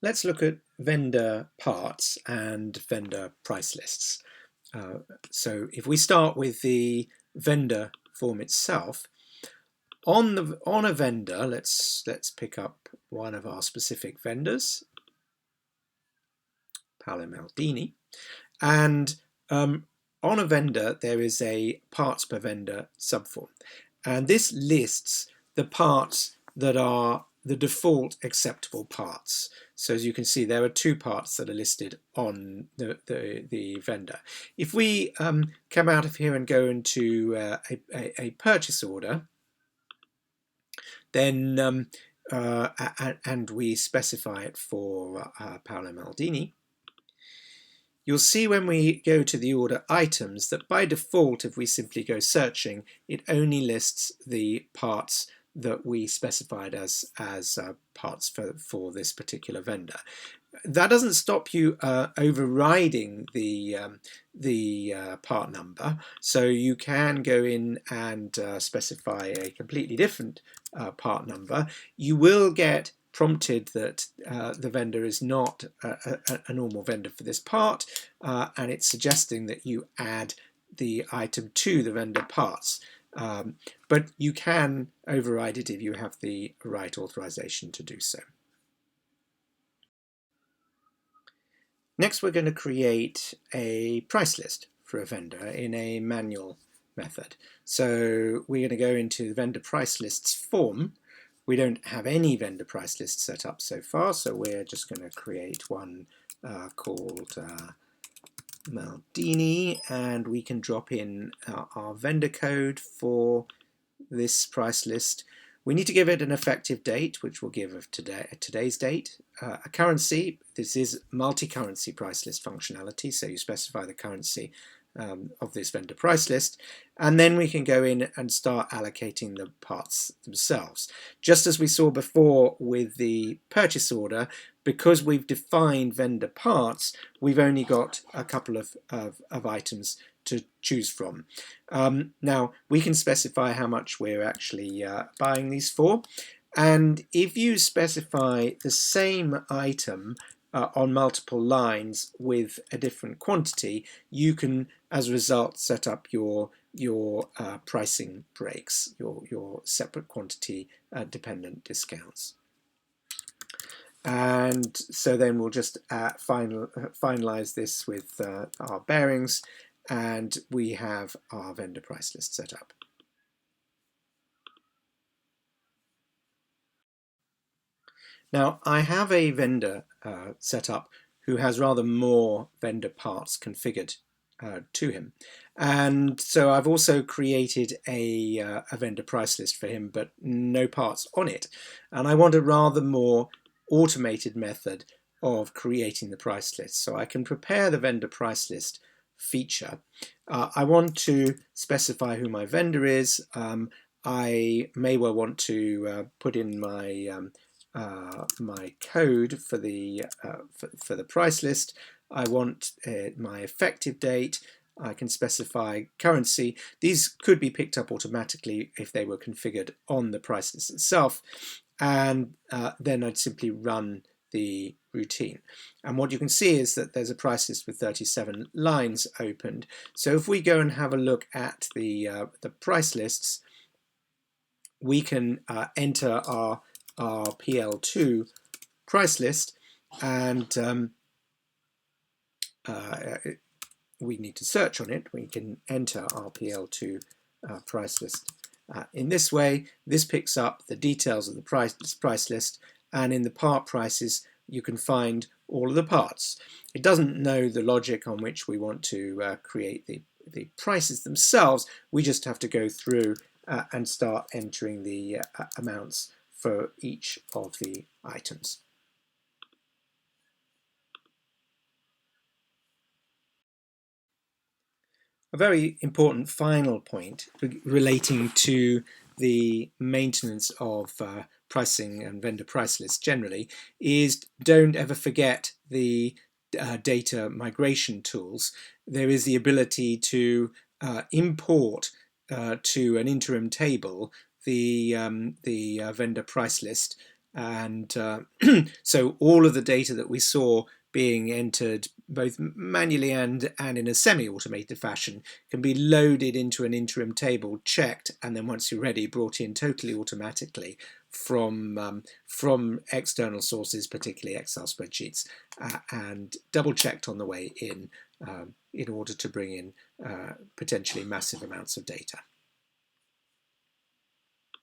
Let's look at vendor parts and vendor price lists. So if we start with the vendor form itself, on a vendor, let's pick up one of our specific vendors, Paolo Maldini, and on a vendor there is a parts per vendor subform, and this lists the parts that are the default acceptable parts. So as you can see, there are two parts that are listed on the vendor. If we come out of here and go into a purchase order, then and we specify it for Paolo Maldini, you'll see when we go to the order items that by default, if we simply go searching, it only lists the parts that we specified as parts for this particular vendor. That doesn't stop you overriding the part number, so you can go in and specify a completely different part number. You will get prompted that the vendor is not a normal vendor for this part, and it's suggesting that you add the item to the vendor parts. But you can override it if you have the right authorization to do so. Next, we're going to create a price list for a vendor in a manual method. So we're going to go into the vendor price lists form. We don't have any vendor price lists set up so far, so we're just going to create one called Maldini, and we can drop in our vendor code for this price list. We need to give it an effective date, which we'll give of today's date. A currency, this is multi-currency price list functionality, so you specify the currency of this vendor price list, and then we can go in and start allocating the parts themselves. Just as we saw before with the purchase order, because we've defined vendor parts, we've only got a couple of items to choose from. Now, we can specify how much we're actually buying these for, and if you specify the same item on multiple lines with a different quantity, you can, as a result, set up your pricing breaks, your separate quantity dependent discounts. And so then we'll just finalize this with our bearings, and we have our vendor price list set up. Now, I have a vendor set up who has rather more vendor parts configured to him, and so I've also created a vendor price list for him, but no parts on it, and I want a rather more automated method of creating the price list. So I can prepare the vendor price list feature. I want to specify who my vendor is. I may well want to put in my my code for the price list. I want my effective date. I can specify currency. These could be picked up automatically if they were configured on the price list itself, and then I'd simply run the routine. And what you can see is that there's a price list with 37 lines opened. So if we go and have a look at the price lists, we can enter our PL2 price list, and we need to search on it. We can enter our PL2 price list in this way. This picks up the details of the price list, and in the part prices you can find all of the parts. It doesn't know the logic on which we want to create the prices themselves. We just have to go through and start entering the amounts for each of the items. A very important final point relating to the maintenance of pricing and vendor price lists generally is don't ever forget the data migration tools. There is the ability to import to an interim table the vendor price list, And so all of the data that we saw being entered both manually and in a semi-automated fashion can be loaded into an interim table, checked, and then once you're ready, brought in totally automatically from external sources, particularly Excel spreadsheets, and double checked on the way in order to bring in potentially massive amounts of data.